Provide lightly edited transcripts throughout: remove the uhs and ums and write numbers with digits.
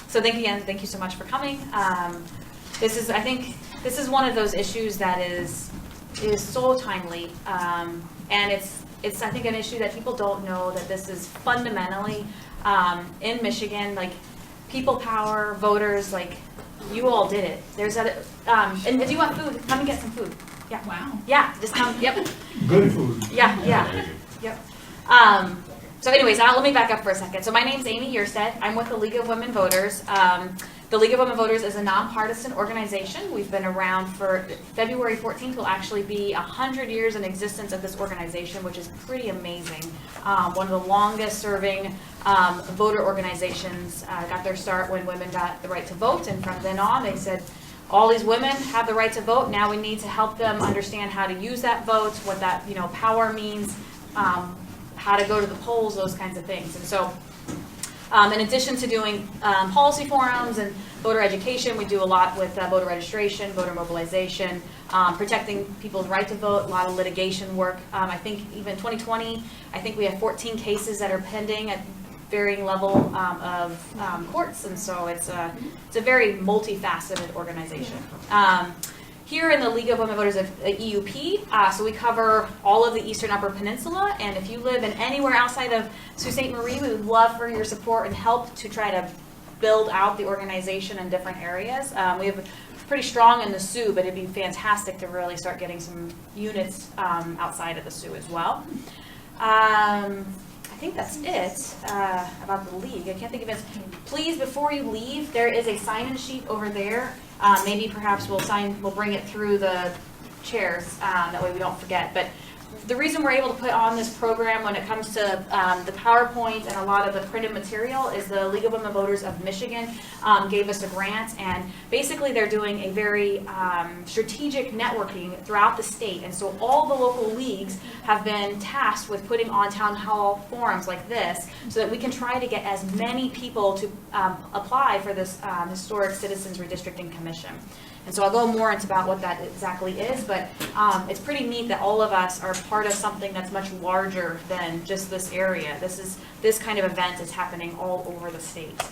So thank you so much for coming. I think this is one of those issues that is so timely, and it's I think an issue that people don't know, that this is fundamentally in Michigan, like people power, voters, like you all did it. There's that, and if you want food, come and get some food. Yeah. Wow. Yeah, just come. Yep. Good food. Yeah. Yep. So anyways, let me back up for a second. So my name's Amy Hjerstedit. I'm with the League of Women Voters. The League of Women Voters is a nonpartisan organization. We've been around for February 14th will actually be 100 years in existence of this organization, which is pretty amazing. One of the longest serving voter organizations. Got their start when women got the right to vote, and from then on they said, all these women have the right to vote. Now we need to help them understand how to use that vote, what that power means, how to go to the polls, those kinds of things. And so in addition to doing policy forums and voter education, we do a lot with voter registration, voter mobilization, protecting people's right to vote, a lot of litigation work. I think even 2020, I think we have 14 cases that are pending at varying level of courts, and so it's a very multifaceted organization. Here in the League of Women Voters of EUP, so we cover all of the Eastern Upper Peninsula, and if you live in anywhere outside of Sault Ste. Marie, we would love for your support and help to try to build out the organization in different areas. We have pretty strong in the Sioux, but it'd be fantastic to really start getting some units outside of the Sioux as well. I think that's it about the league. I can't think of it. Please, before you leave, there is a sign-in sheet over there. Maybe perhaps we'll bring it through the chairs. That way we don't forget. But the reason we're able to put on this program when it comes to the PowerPoint and a lot of the printed material is the League of Women Voters of Michigan gave us a grant, and basically they're doing a very strategic networking throughout the state, and so all the local leagues have been tasked with putting on town hall forums like this so that we can try to get as many people to apply for this Historic Citizens Redistricting Commission. And so I'll go more into about what that exactly is, but it's pretty neat that all of us are part of something that's much larger than just this area. This kind of event is happening all over the state.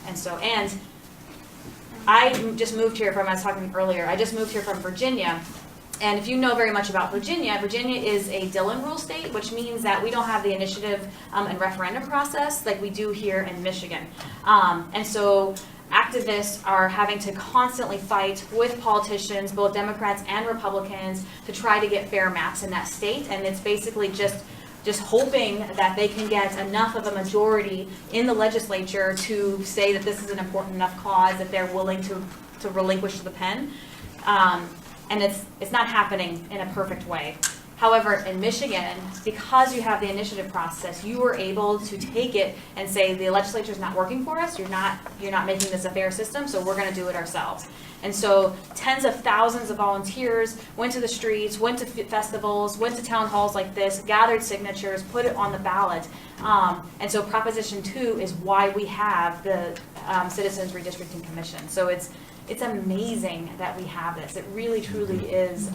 And I just moved here from, I was talking earlier, I just moved here from Virginia. And if you know very much about Virginia, Virginia is a Dillon rule state, which means that we don't have the initiative and referendum process like we do here in Michigan. And so activists are having to constantly fight with politicians, both Democrats and Republicans, to try to get fair maps in that state. And it's basically just hoping that they can get enough of a majority in the legislature to say that this is an important enough cause that they're willing to relinquish the pen. And it's not happening in a perfect way. However, in Michigan, because you have the initiative process, you were able to take it and say the legislature is not working for us. You're not making this a fair system, so we're going to do it ourselves. And so tens of thousands of volunteers went to the streets, went to festivals, went to town halls like this, gathered signatures, put it on the ballot. And so Proposition 2 is why we have the Citizens Redistricting Commission. So it's amazing that we have this. It really, truly is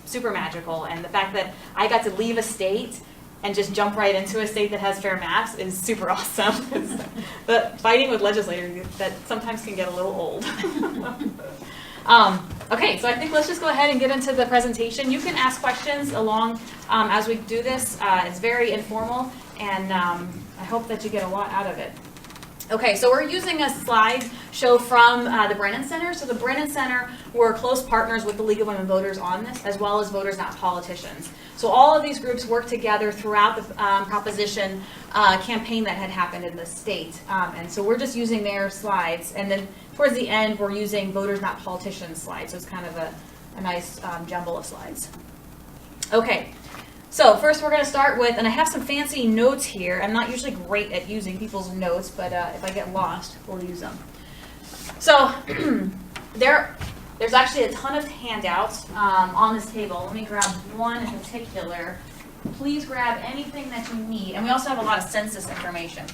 super magical, and the fact that I got to leave a state and just jump right into a state that has fair maps is super awesome. But fighting with legislators, that sometimes can get a little old. Okay, so I think let's just go ahead and get into the presentation. You can ask questions along as we do this. It's very informal, and I hope that you get a lot out of it. Okay, so we're using a slide show from the Brennan Center. So the Brennan Center, we're close partners with the League of Women Voters on this, as well as Voters Not Politicians. So all of these groups work together throughout the proposition campaign that had happened in the state. And so we're just using their slides. And then towards the end, we're using Voters Not Politicians slides. So it's kind of a nice jumble of slides. Okay. So first we're going to start with, and I have some fancy notes here. I'm not usually great at using people's notes, but if I get lost, we'll use them. So there's actually a ton of handouts on this table. Let me grab one in particular. Please grab anything that you need. And we also have a lot of census information.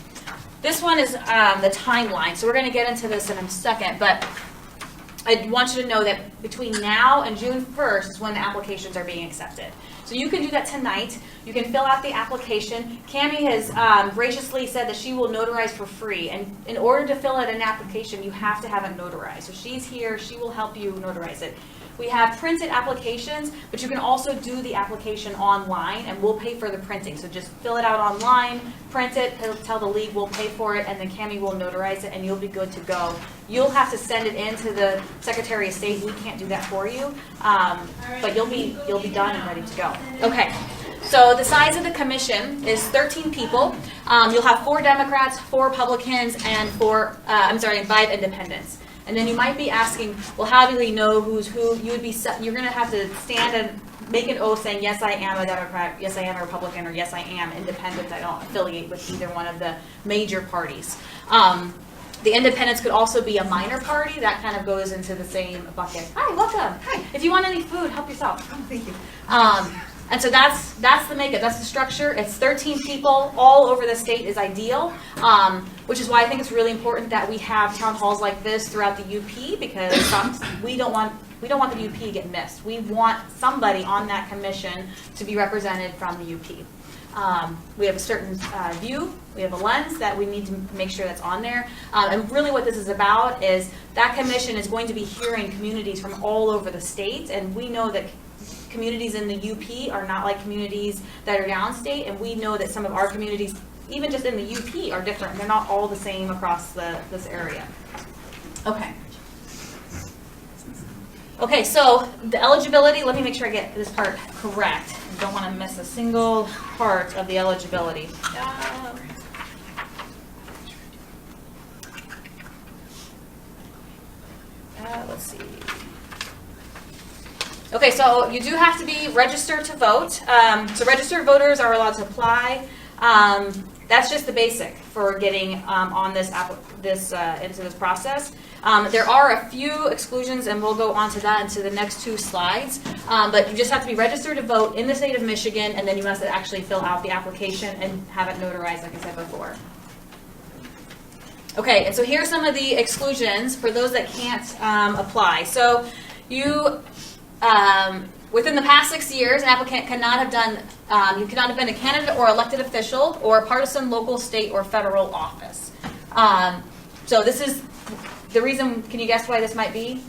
This one is the timeline. So we're going to get into this in a second, but I want you to know that between now and June 1st is when the applications are being accepted. So you can do that tonight. You can fill out the application. Cammie has graciously said that she will notarize for free. And in order to fill out an application, you have to have it notarized. So she's here. She will help you notarize it. We have printed applications, but you can also do the application online, and we'll pay for the printing. So just fill it out online, print it, tell the league we'll pay for it, and then Cammie will notarize it, and you'll be good to go. You'll have to send it in to the Secretary of State. We can't do that for you, but you'll be done and ready to go. Okay. So the size of the commission is 13 people. You'll have 4 Democrats, 4 Republicans, and 5 independents. And then you might be asking, well, how do we know who's who? You're going to have to stand and make an oath saying, yes, I am a Democrat, yes, I am a Republican, or yes, I am independent. I don't affiliate with either one of the major parties. The independents could also be a minor party. That kind of goes into the same bucket. Hi, welcome. Hi. If you want any food, help yourself. Oh, thank you. And so that's the makeup, that's the structure. It's 13 people all over the state is ideal, which is why I think it's really important that we have town halls like this throughout the UP, because we don't want the UP to get missed. We want somebody on that commission to be represented from the UP. We have a certain view, we have a lens that we need to make sure that's on there. And really what this is about is that commission is going to be hearing communities from all over the state, and we know that communities in the UP are not like communities that are downstate, and we know that some of our communities, even just in the UP, are different. They're not all the same across this area. Okay. Okay, so the eligibility, let me make sure I get this part correct. I don't want to miss a single part of the eligibility. Let's see. Okay, so you do have to be registered to vote. So registered voters are allowed to apply. That's just the basic for getting on into this process. There are a few exclusions, and we'll go on to that into the next 2 slides. But you just have to be registered to vote in the state of Michigan, and then you must actually fill out the application and have it notarized, like I said before. Okay, and so here are some of the exclusions for those that can't apply. So you within the past 6 years, an applicant cannot have done, you cannot have been a candidate or elected official or a partisan local, state, or federal office. So this is the reason. Can you guess why this might be?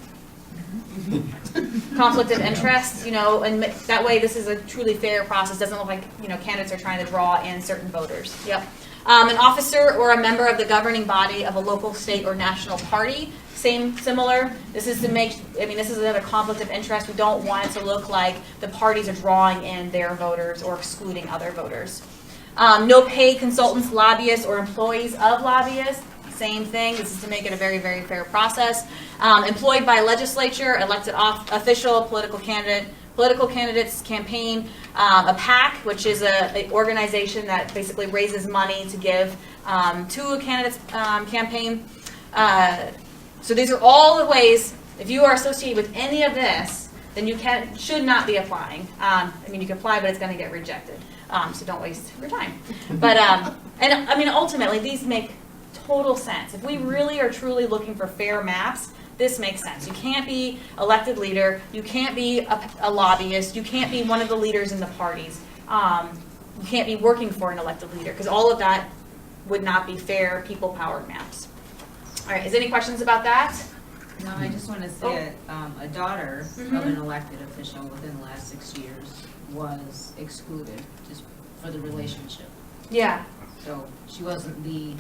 Conflict of interest, and that way this is a truly fair process. Doesn't look like, candidates are trying to draw in certain voters. Yep. An officer or a member of the governing body of a local, state, or national party. Similar. This is to make, this is another conflict of interest. We don't want it to look like the parties are drawing in their voters or excluding other voters. No paid consultants, lobbyists, or employees of lobbyists. Same thing. This is to make it a very, very fair process. Employed by legislature, elected official, political candidates campaign, a PAC, which is an organization that basically raises money to give to a candidate's campaign. So these are all the ways, if you are associated with any of this, then you should not be applying. You can apply, but it's going to get rejected. So don't waste your time. But, ultimately, these make total sense. If we really are truly looking for fair maps, this makes sense. You can't be elected leader. You can't be a lobbyist. You can't be one of the leaders in the parties. You can't be working for an elected leader, because all of that would not be fair, people-powered maps. All right, is there any questions about that? No, I just want to say a daughter of an elected official within the last 6 years was excluded just for the relationship. Yeah. So she wasn't the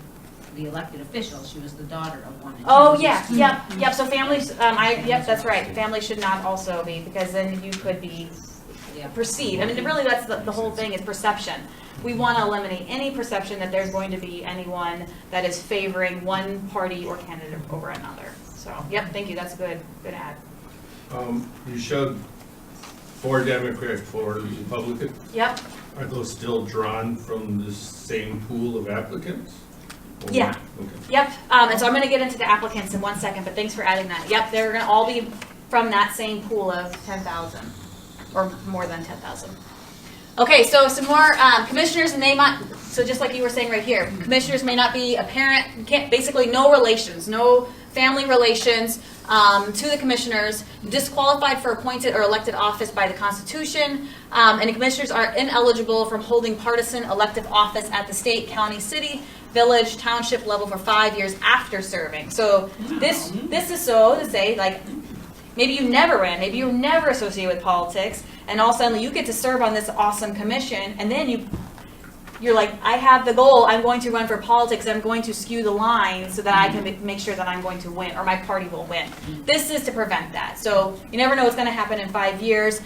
elected official, she was the daughter of one. Oh, yeah, yep. So families, yep, that's right. Families should not also be, because then you could be perceived. Really that's the whole thing is perception. We want to eliminate any perception that there's going to be anyone that is favoring one party or candidate over another. So, yep, thank you. That's a good ad. You showed 4 Democrat, 4 Republican. Yep. Are those still drawn from the same pool of applicants? Or Yeah. Okay. Yep. And so I'm going to get into the applicants in 1 second, but thanks for adding that. Yep, they're going to all be from that same pool of 10,000 or more than 10,000. Okay, so some more commissioners, and so just like you were saying right here, commissioners may not be a parent, basically no relations, no family relations, to the commissioners, disqualified for appointed or elected office by the Constitution, and the commissioners are ineligible from holding partisan elective office at the state, county, city, village, township level for 5 years after serving. So this is so to say, like, maybe you never ran, maybe you were never associated with politics, and all of a sudden you get to serve on this awesome commission, and then you're like, I have the goal, I'm going to run for politics, I'm going to skew the line so that I can make sure that I'm going to win, or my party will win. This is to prevent that. So you never know what's going to happen in 5 years.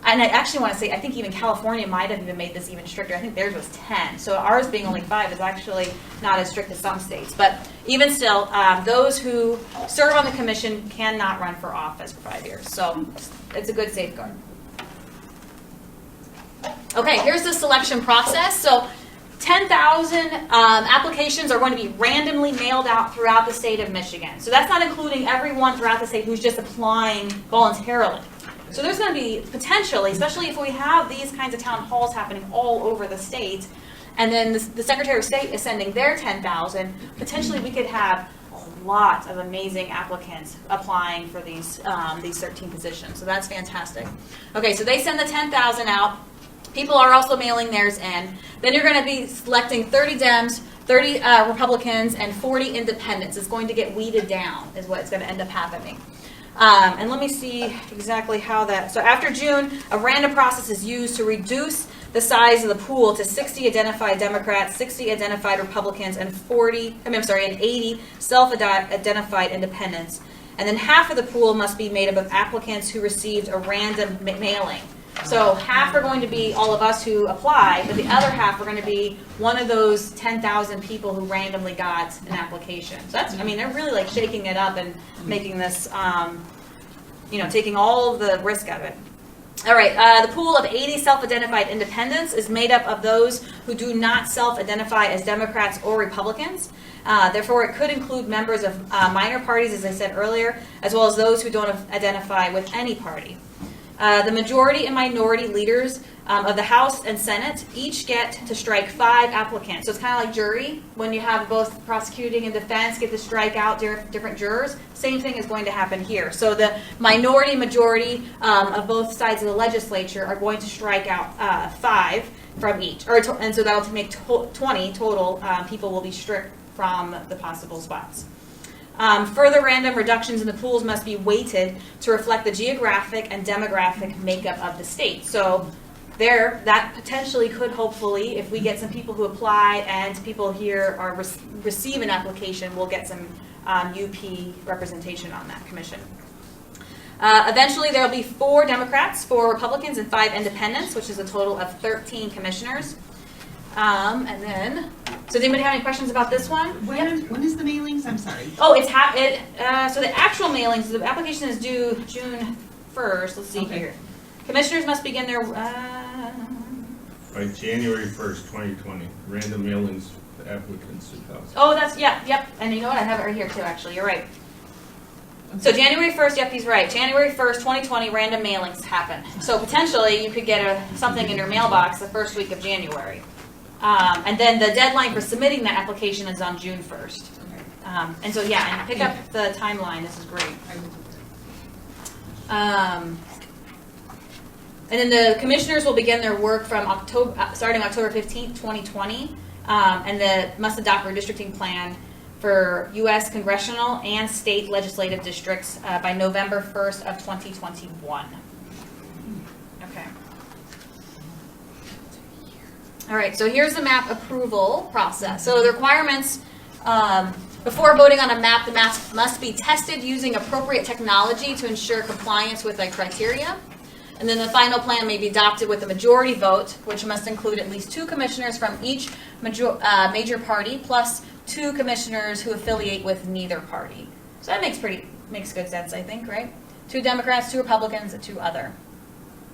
And I actually want to say, I think even California might have even made this even stricter. I think theirs was 10. So ours being only 5 is actually not as strict as some states. But even still, those who serve on the commission cannot run for office for 5 years. So it's a good safeguard. Okay, here's the selection process. So 10,000 applications are going to be randomly mailed out throughout the state of Michigan. So that's not including everyone throughout the state who's just applying voluntarily. So there's going to be potentially, especially if we have these kinds of town halls happening all over the state, and then the Secretary of State is sending their 10,000, potentially we could have a lot of amazing applicants applying for these 13 positions. So that's fantastic. Okay, so they send the 10,000 out. People are also mailing theirs in. Then you're going to be selecting 30 Dems, 30 Republicans, and 40 independents. It's going to get weeded down is what's going to end up happening. And let me see exactly how that, so after June, a random process is used to reduce the size of the pool to 60 identified Democrats, 60 identified Republicans, and 80 self-identified independents. And then half of the pool must be made up of applicants who received a random mailing. So half are going to be all of us who apply, but the other half are going to be one of those 10,000 people who randomly got an application. So that's, I mean, they're really like shaking it up and making this, taking all of the risk out of it. All right, the pool of 80 self-identified independents is made up of those who do not self-identify as Democrats or Republicans. Therefore, it could include members of minor parties, as I said earlier, as well as those who don't identify with any party. The majority and minority leaders of the House and Senate each get to strike 5 applicants. So it's kind of like jury. When you have both prosecuting and defense get to strike out different jurors, same thing is going to happen here. So the minority and majority of both sides of the legislature are going to strike out 5 from each. And so that'll make 20 total people will be stripped from the possible spots. Further random reductions in the pools must be weighted to reflect the geographic and demographic makeup of the state. So that potentially could hopefully, if we get some people who apply and people here are receive an application, we'll get some UP representation on that commission. Eventually there will be 4 Democrats, 4 Republicans, and 5 independents, which is a total of 13 commissioners. And then, so does anybody have any questions about this one? When is the mailings? I'm sorry. Oh, so the actual mailings, the application is due June 1st. Let's see here. Commissioners must begin their... By January 1st, 2020, random mailings to applicants and houses. Oh, yep. And you know what? I have it right here too, actually. You're right. So January 1st, yep, he's right. January 1st, 2020, random mailings happen. So potentially you could get something in your mailbox the first week of January. And then the deadline for submitting that application is on June 1st. And so, yeah, and pick up the timeline. This is great. And then the commissioners will begin their work from starting October 15th, 2020, and must adopt a redistricting plan for U.S. congressional and state legislative districts by November 1st of 2021. Okay. All right, so here's the map approval process. So the requirements, before voting on a map, the map must be tested using appropriate technology to ensure compliance with the criteria. And then the final plan may be adopted with a majority vote, which must include at least 2 commissioners from each major party, plus 2 commissioners who affiliate with neither party. So that makes good sense, I think, right? 2 Democrats, 2 Republicans, and 2 other.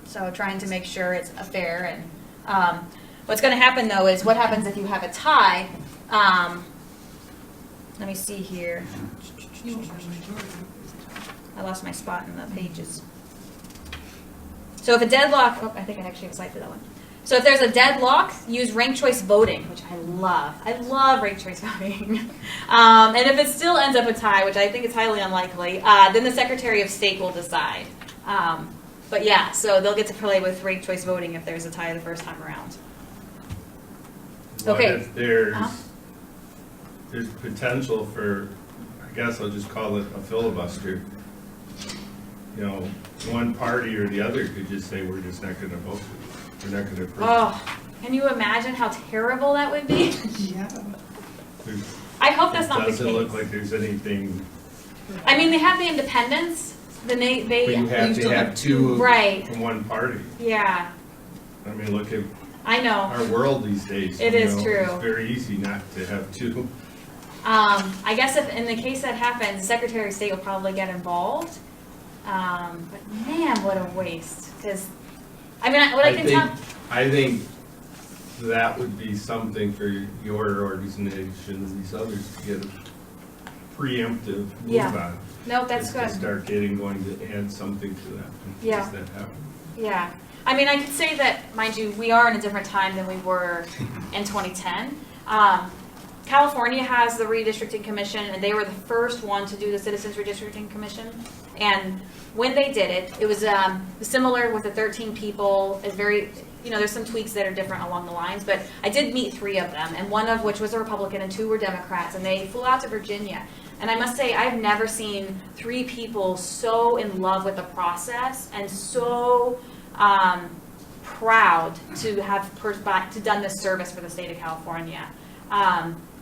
So trying to make sure it's fair. And what's going to happen, though, is what happens if you have a tie. Let me see here. I lost my spot in the pages. So if a deadlock, I think I actually have a slide for that one. So if there's a deadlock, use ranked choice voting, which I love. I love ranked choice voting. And if it still ends up a tie, which I think is highly unlikely, then the Secretary of State will decide. But yeah, so they'll get to play with ranked choice voting if there's a tie the first time around. What Okay. if there's potential for, I guess I'll just call it a filibuster. You know, one party or the other could just say, we're just not gonna vote for this. We're not gonna approve. Oh, can you imagine how terrible that would be? Yeah. There's- I hope that's not the It doesn't look case. like there's anything, I mean, they have the independents, then but you they, have You to still have have two right, from one party. yeah, I mean, look at I know. our world these days. It you is know, true. It's very easy not to have two. I guess if, in the case that happens, the Secretary of State will probably get involved. But man, what a waste, because, I mean, what I can tell, I think that would be something for your organization and these others to get a preemptive Yeah. move on. no, that's Is good. To start getting, going to add something to that. in Yeah. case that happens. Yeah, I mean, I could say that, mind you, we are in a different time than we were in 2010. California has the Redistricting Commission, and they were the first one to do the Citizens Redistricting Commission. And when they did it, it was similar with the 13 people. It's very, you know, there's some tweaks that are different along the lines, but I did meet 3 of them, and one of which was a Republican and 2 were Democrats, and they flew out to Virginia. And I must say, I've never seen 3 people so in love with the process and so proud to have to done this service for the state of California.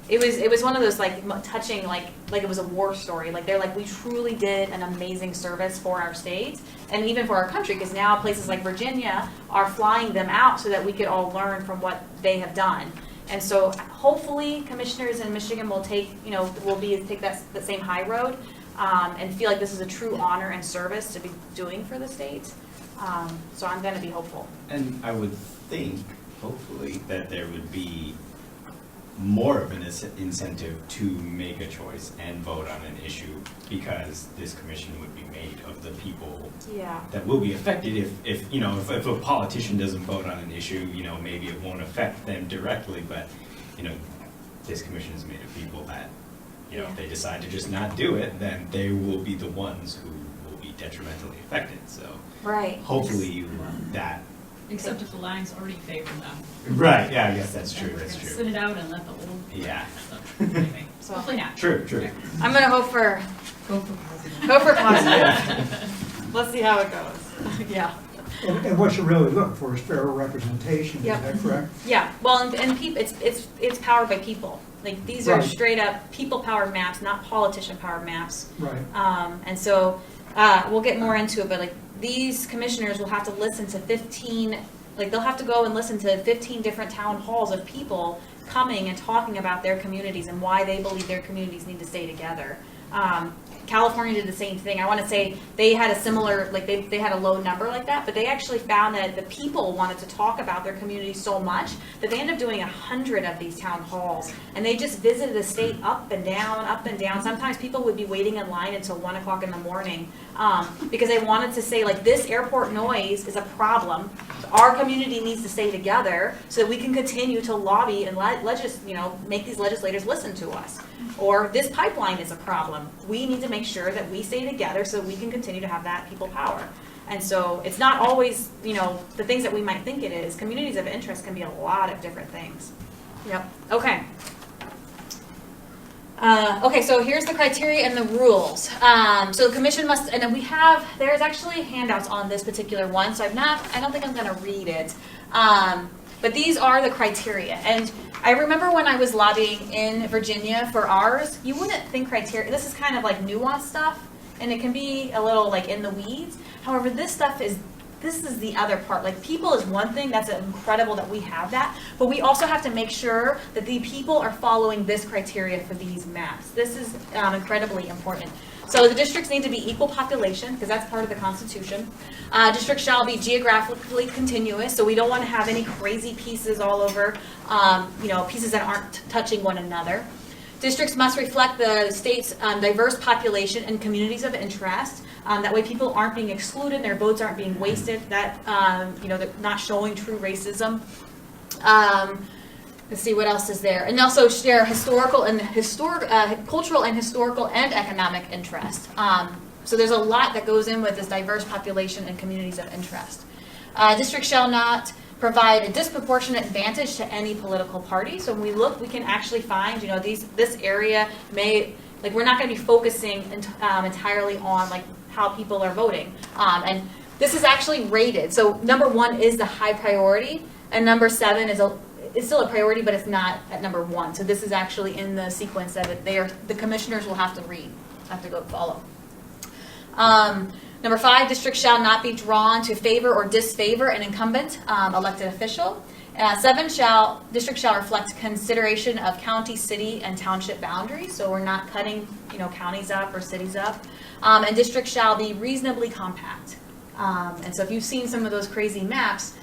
It was one of those like touching, like it was a war story. Like they're like, we truly did an amazing service for our state and even for our country, because now places like Virginia are flying them out so that we could all learn from what they have done. And so hopefully commissioners in Michigan will take, you know, take that same high road and feel like this is a true honor and service to be doing for the state. So I'm going to be hopeful. And I would think, hopefully, that there would be more of an incentive to make a choice and vote on an issue, because this commission would be made of the people Yeah. that will be affected. If you know, if a politician doesn't vote on an issue, you know, maybe it won't affect them directly, but, you know, this commission is made of people that, you know, if they decide to just not do it, then they will be the ones who will be detrimentally affected, so. Right. Hopefully that. Except if the lines already favor them. Right, yeah, I guess that's true, Then we're that's gonna true. Sit it out and let the old. Yeah. stuff. Anyway, So- hopefully not. True, true. I'm going to hope for Go for president. Go for positive. Let's see how it goes. Yeah. And what you really look for is fair representation, is Yep. that correct? Yeah. Well, and it's powered by people. Like these are Right. straight up people powered maps, not politician powered maps. Right. And so we'll get more into it, but like these commissioners will have to listen to 15, like they'll have to go and listen to 15 different town halls of people coming and talking about their communities and why they believe their communities need to stay together. California did the same thing. I want to say they had a similar, like they had a low number like that, but they actually found that the people wanted to talk about their community so much that they ended up doing 100 of these town halls. And they just visited the state up and down, up and down. Sometimes people would be waiting in line until 1 o'clock in the morning because they wanted to say, like, this airport noise is a problem. Our community needs to stay together so that we can continue to lobby and make these legislators listen to us. Or this pipeline is a problem. We need to make sure that we stay together so we can continue to have that people power. And so it's not always, the things that we might think it is. Communities of interest can be a lot of different things. Yep. Okay. Okay, so here's the criteria and the rules. So the commission must, and then there's actually handouts on this particular one, so I don't think I'm gonna read it. But these are the criteria. And I remember when I was lobbying in Virginia for ours, you wouldn't think criteria, this is kind of like nuanced stuff, and it can be a little like in the weeds. However, this is the other part. Like people is one thing, that's incredible that we have that, but we also have to make sure that the people are following this criteria for these maps. This is incredibly important. So the districts need to be equal population, because that's part of the Constitution. Districts shall be geographically continuous, so we don't want to have any crazy pieces all over, pieces that aren't touching one another. Districts must reflect the state's diverse population and communities of interest. That way people aren't being excluded, their votes aren't being wasted, that, they're not showing true racism. Let's see, what else is there? And also share cultural and historical and economic interest. So there's a lot that goes in with this diverse population and communities of interest. Districts shall not provide a disproportionate advantage to any political party. So when we look, we can actually find, this area may, we're not going to be focusing entirely on how people are voting. And this is actually rated. So number 1 is the high priority, and number 7 is it's still a priority, but it's not at number 1. So this is actually in the sequence that the commissioners will have to read, have to go follow. Number 5, districts shall not be drawn to favor or disfavor an incumbent elected official. 7, districts shall reflect consideration of county, city, and township boundaries. So we're not cutting, counties up or cities up. And districts shall be reasonably compact. And so if you've seen some of those crazy maps,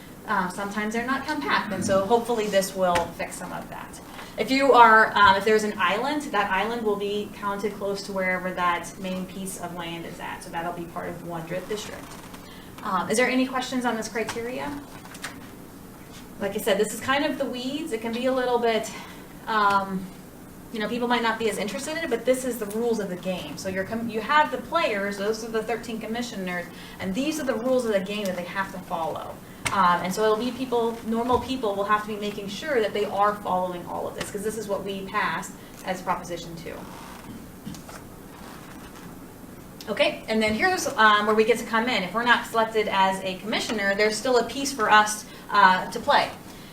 sometimes they're not compact. And so hopefully this will fix some of that. If there's an island, that island will be counted close to wherever that main piece of land is at. So that'll be part of 100th district. Is there any questions on this criteria? Like I said, this is kind of the weeds. It can be a little bit, people might not be as interested in it, but this is the rules of the game. So you have the players, those are the 13 commissioners, and these are the rules of the game that they have to follow. And so it'll be normal people will have to be making sure that they are following all of this, because this is what we passed as Proposition 2. Okay, and then here's where we get to come in. If we're not selected as a commissioner, there's still a piece for us to play.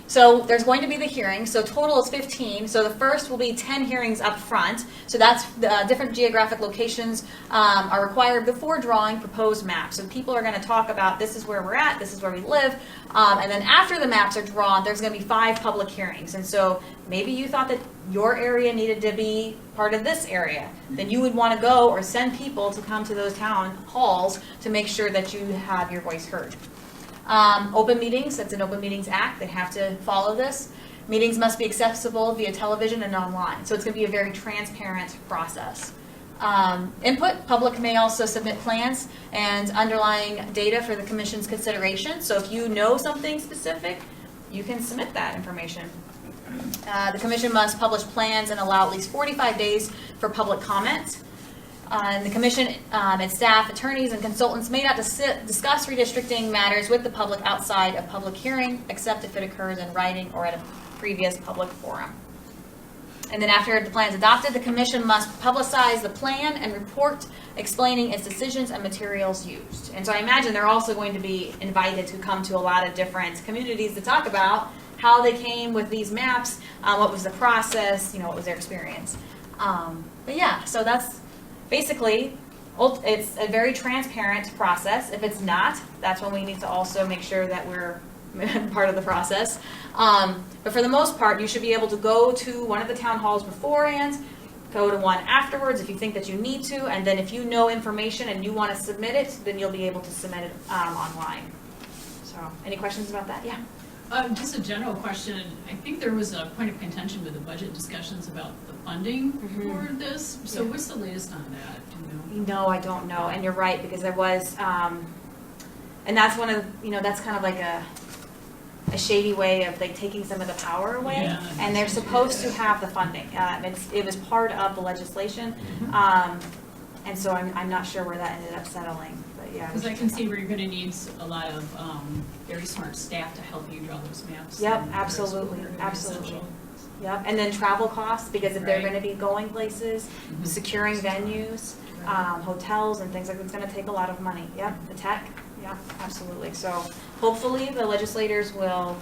So there's going to be the hearing. So total is 15. So the first will be 10 hearings up front. So that's different geographic locations are required before drawing proposed maps. So people are going to talk about this is where we're at, this is where we live. And then after the maps are drawn, there's going to be 5 public hearings. And so maybe you thought that your area needed to be part of this area. Then you would want to go or send people to come to those town halls to make sure that you have your voice heard. Open meetings, that's an Open Meetings Act, they have to follow this. Meetings must be accessible via television and online, so it's going to be a very transparent process. Input, public may also submit plans and underlying data for the Commission's consideration, so if you know something specific, you can submit that information. The Commission must publish plans and allow at least 45 days for public comment. And the Commission and staff, attorneys, and consultants may not discuss redistricting matters with the public outside of public hearing, except if it occurs in writing or at a previous public forum. And then after the plan is adopted, the Commission must publicize the plan and report explaining its decisions and materials used. And so I imagine they're also going to be invited to come to a lot of different communities to talk about how they came with these maps, what was the process, what was their experience. But yeah, so that's basically, it's a very transparent process. If it's not, that's when we need to also make sure that we're part of the process. But for the most part, you should be able to go to one of the town halls beforehand, go to one afterwards if you think that you need to, and then if you know information and you want to submit it, then you'll be able to submit it online. So, any questions about that? Yeah. Just a general question. I think there was a point of contention with the budget discussions about the funding for this. So what's the latest on that? Do you know? No, I don't know. And you're right, because there was, and that's one of, that's kind of like a shady way of taking some of the power away. Yeah, and they're supposed to have the funding. It was part of the legislation. And so I'm not sure where that ended up settling. Yeah, because I can see where you're going to need a lot of very smart staff to help you draw those maps. Yep, absolutely, absolutely. Yep, and then travel costs, because if they're going to be going places, securing venues, hotels and things like that, it's going to take a lot of money. Yep, the tech, yep, absolutely. So hopefully the legislators will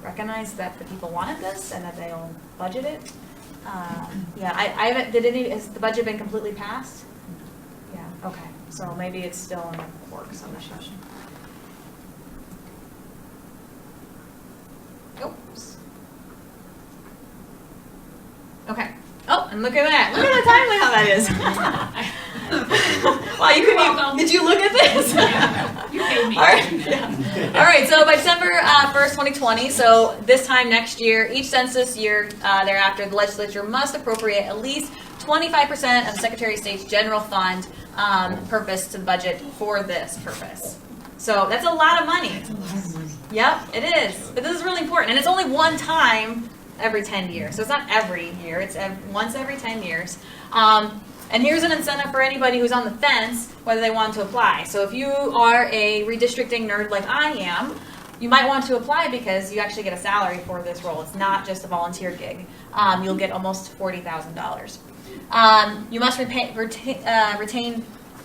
recognize that the people wanted this and that they'll budget it. Yeah, I haven't, has the budget been completely passed? Yeah, okay. So maybe it's still in the works, I'm not sure. Oops. Okay. Oh, and look at that. Look at the timely how that is. Wow, you could be, did you look at this? Yeah, you paid me. All right. Yeah. All right, so by December 1st, 2020, so this time next year, each census year thereafter, the legislature must appropriate at least 25% of the Secretary of State's general fund purpose to the budget for this purpose. So that's a lot of money. Yep, it is. But this is really important. And it's only one time every 10 years. So it's not every year. It's once every 10 years. And here's an incentive for anybody who's on the fence, whether they want to apply. So if you are a redistricting nerd like I am, you might want to apply because you actually get a salary for this role. It's not just a volunteer gig. You'll get almost $40,000. You must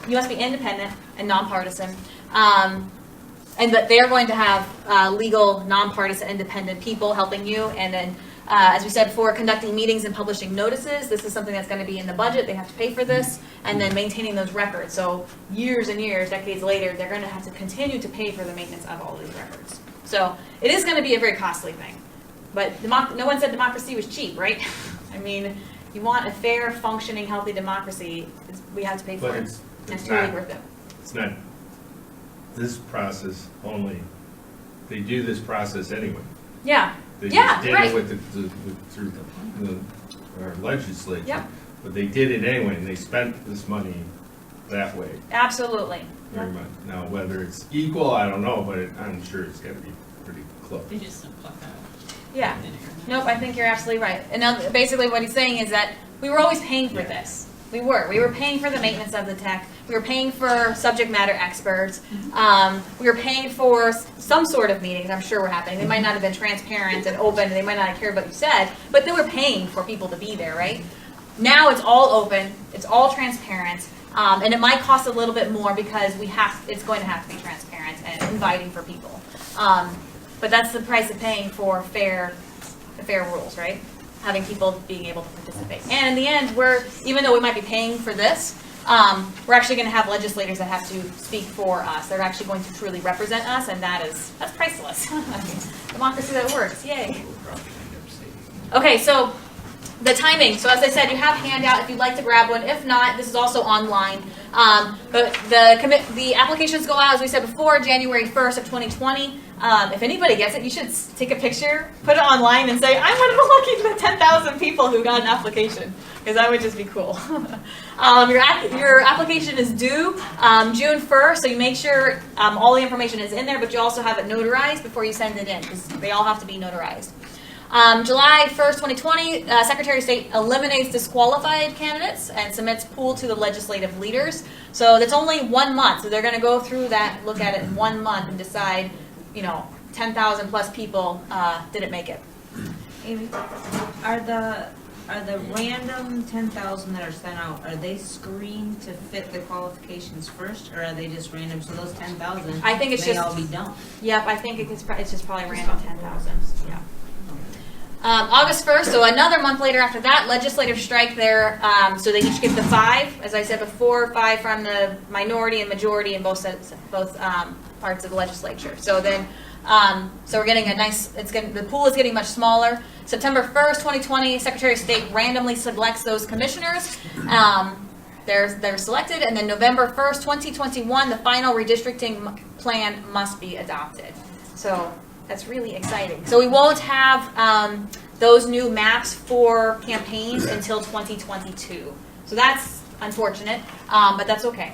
you must be independent and nonpartisan. And that they are going to have legal, nonpartisan, independent people helping you. And then, as we said before, conducting meetings and publishing notices. This is something that's going to be in the budget. They have to pay for this. And then maintaining those records. So years and years, decades later, they're going to have to continue to pay for the maintenance of all of these records. So it is going to be a very costly thing. But no one said democracy was cheap, right? I mean, you want a fair, functioning, healthy democracy, we have to pay for But it. it's It's really not, worth it. it's not this process only. They do this process anyway. Yeah. They Yeah, just did right. it through our legislature. Yep. But they did it anyway, and they spent this money that way Absolutely. very much. Now, whether it's equal, I don't know, but I'm sure it's got to be pretty close. They just don't pluck that out. Yeah. in here. Nope, I think you're absolutely right. And now, basically what he's saying is that we were always paying for this. We were paying for the maintenance of the tech. We were paying for subject matter experts. We were paying for some sort of meetings, I'm sure were happening. They might not have been transparent and open, and they might not have cared what you said, but they were paying for people to be there, right? Now it's all open, it's all transparent, and it might cost a little bit more because it's going to have to be transparent and inviting for people. But that's the price of paying for fair rules, right? Having people being able to participate. And in the end, even though we might be paying for this, we're actually going to have legislators that have to speak for us. They're actually going to truly represent us, and that's priceless. Democracy that works, yay. Okay, so the timing. So as I said, you have a handout if you'd like to grab one. If not, this is also online. But the applications go out, as we said before, January 1st of 2020. If anybody gets it, you should take a picture, put it online, and say, I'm one of the lucky 10,000 people who got an application, because that would just be cool. Your application is due June 1st, so you make sure all the information is in there, but you also have it notarized before you send it in, because they all have to be notarized. July 1st, 2020, Secretary of State eliminates disqualified candidates and submits pool to the legislative leaders. So that's only 1 month. So they're going to go through that, look at it in 1 month, and decide, 10,000 plus people didn't make it. Amy, are the random 10,000 that are sent out, are they screened to fit the qualifications first, or are they just random? So those 10,000 I think it's may just- all be done. Yep, I think it's just probably random 10,000. Yeah. August 1st, so another month later after that, legislators strike their, so they each get the 5, as I said before, 5 from the minority and majority in both parts of the legislature. So then, so we're getting the pool is getting much smaller. September 1st, 2020, Secretary of State randomly selects those commissioners. They're selected, and then November 1st, 2021, the final redistricting plan must be adopted. So that's really exciting. So we won't have those new maps for campaigns until 2022. So that's unfortunate, but that's okay.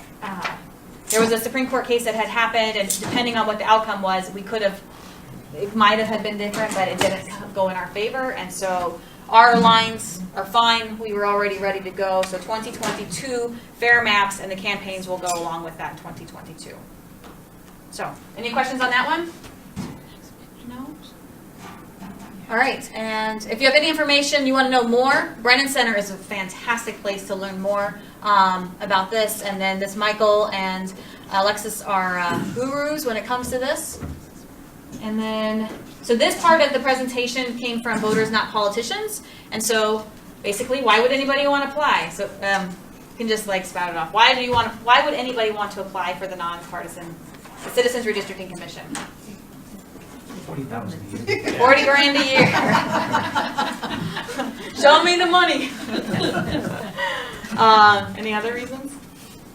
There was a Supreme Court case that had happened, and depending on what the outcome was, it might have been different, but it didn't go in our favor, and so our lines are fine. We were already ready to go. So 2022 fair maps, and the campaigns will go along with that in 2022. So, any questions on that one? No? All right, and if you have any information you want to know more, Brennan Center is a fantastic place to learn more about this. And then this Michael and Alexis are gurus when it comes to this. And then, so this part of the presentation came from Voters Not Politicians. And so basically, why would anybody want to apply? So you can just spout it off. Why would anybody want to apply for the nonpartisan Citizens Redistricting Commission? 40,000 a year. 40 grand a year. Show me the money. Any other reasons?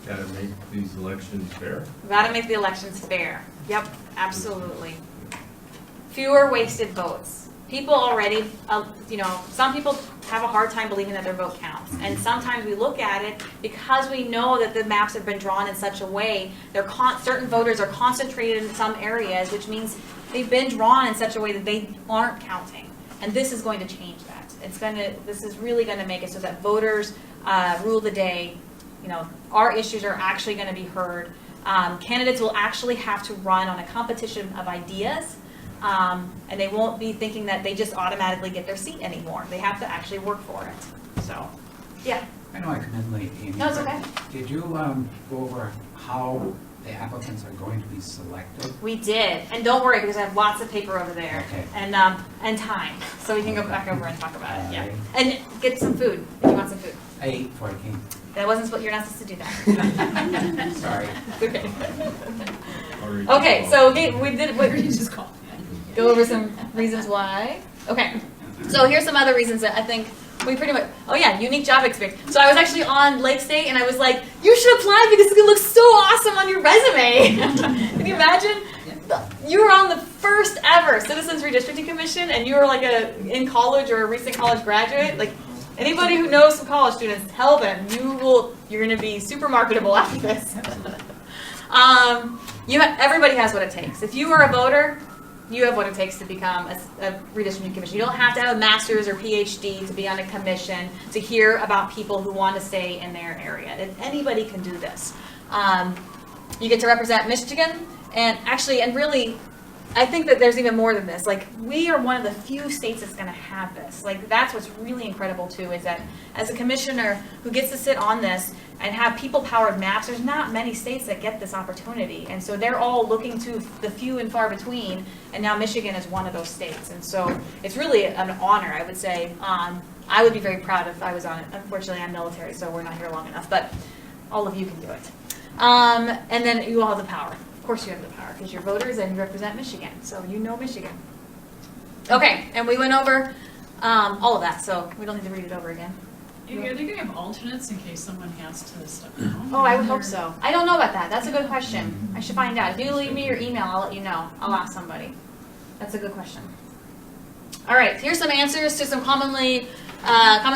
Gotta make these elections fair. Gotta make the elections fair. Yep, absolutely. Fewer wasted votes. people already, some people have a hard time believing that their vote counts. And sometimes we look at it because we know that the maps have been drawn in such a way, certain voters are concentrated in some areas, which means they've been drawn in such a way that they aren't counting. And this is going to change that. This is really going to make it so that voters rule the day. Our issues are actually going to be heard. Candidates will actually have to run on a competition of ideas. And they won't be thinking that they just automatically get their seat anymore. They have to actually work for it. So, yeah. I know I come in late, Amy. No, it's okay. Did you go over how the applicants are going to be selected? We did. And don't worry, because I have lots of paper over there. Okay. And time. So we can go back over and talk about it. Yeah. And get some food, if you want some food. I ate before I came. That wasn't you're not supposed to do that. Sorry. Okay. Already Okay, called. so we did, What did you just call? go over some reasons why. Okay, so here's some other reasons that I think we pretty much, unique job experience. So I was actually on Lake State and I was like, you should apply because it's gonna look so awesome on your resume. Can you imagine? You were on the first ever Citizens Redistricting Commission and you were like in college or a recent college graduate. Like anybody who knows some college students, tell them you're gonna be super marketable after this. Everybody has what it takes. If you are a voter, you have what it takes to become a redistricting commission. You don't have to have a master's or PhD to be on a commission to hear about people who want to stay in their area. Anybody can do this. You get to represent Michigan, and really, I think that there's even more than this. Like, we are one of the few states that's going to have this. Like, that's what's really incredible, too, is that as a commissioner who gets to sit on this and have people-powered maps, there's not many states that get this opportunity. And so they're all looking to the few and far between, and now Michigan is one of those states. And so it's really an honor, I would say. I would be very proud if I was on it. Unfortunately, I'm military, so we're not here long enough, but all of you can do it. And then you all have the power. Of course you have the power, because you're voters and you represent Michigan, so you know Michigan. Okay, and we went over all of that, so we don't need to read it over again. Amy, are they gonna have alternates in case someone has to step down? Oh, I would hope so. I don't know about that. That's a good question. I should find out. If you leave me your email, I'll let you know. I'll ask somebody. That's a good question. All right, here's some answers to some common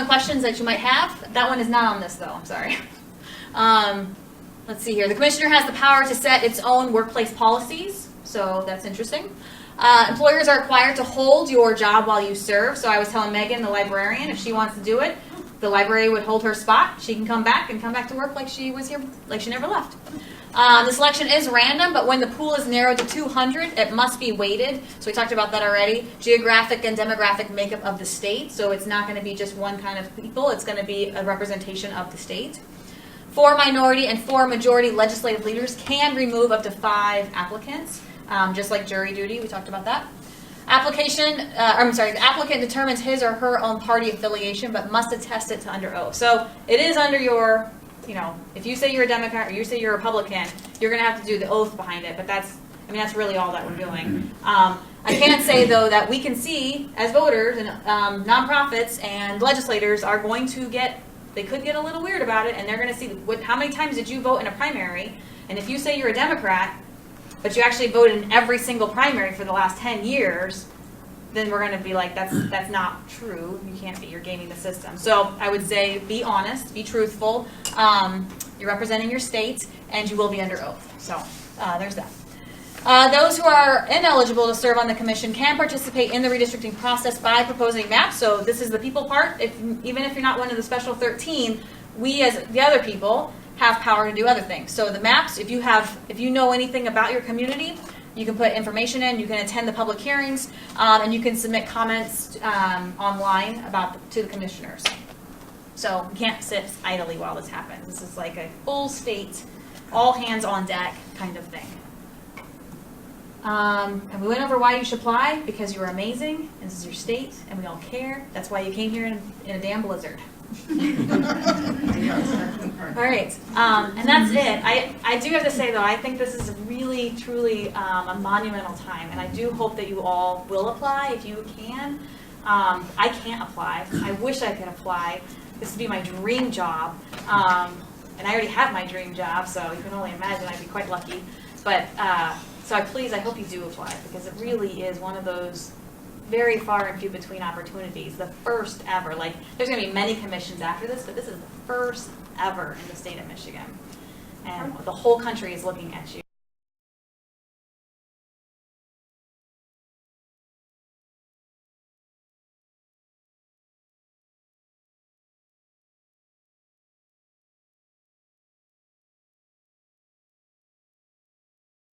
questions that you might have. That one is not on this, though. I'm sorry. Let's see here. The commissioner has the power to set its own workplace policies, so that's interesting. Employers are required to hold your job while you serve. So I was telling Megan, the librarian, if she wants to do it, the library would hold her spot. She can come back to work like she was here, like she never left. The selection is random, but when the pool is narrowed to 200, it must be weighted. So we talked about that already. Geographic and demographic makeup of the state. So it's not going to be just one kind of people. It's going to be a representation of the state. 4 minority and 4 majority legislative leaders can remove up to 5 applicants, just like jury duty. We talked about that. The applicant determines his or her own party affiliation, but must attest it to under oath. So it is under your, if you say you're a Democrat or you say you're a Republican, you're going to have to do the oath behind it. But that's really all that we're doing. I can say, though, that we can see as voters and nonprofits and legislators are going to they could get a little weird about it, and they're going to see how many times did you vote in a primary. And if you say you're a Democrat, but you actually voted in every single primary for the last 10 years, then we're going to be like, that's not true. You can't be. You're gaming the system. So I would say be honest, be truthful. You're representing your state, and you will be under oath. So there's that. Those who are ineligible to serve on the commission can participate in the redistricting process by proposing maps. So this is the people part. Even if you're not one of the special 13, we as the other people have power to do other things. So the maps, if you know anything about your community, you can put information in, you can attend the public hearings, and you can submit comments online to the commissioners. So you can't sit idly while this happens. This is like a full state, all hands on deck kind of thing. And we went over why you should apply, because you are amazing, and this is your state, and we all care. That's why you came here in a damn blizzard. All right, and that's it. I do have to say, though, I think this is really, truly a monumental time, and I do hope that you all will apply if you can. I can't apply. I wish I could apply. This would be my dream job, and I already have my dream job, so you can only imagine I'd be quite lucky. But so I hope you do apply, because it really is one of those very far and few between opportunities, the first ever. Like, there's gonna be many commissions after this, but this is the first ever in the state of Michigan. And the whole country is looking at you.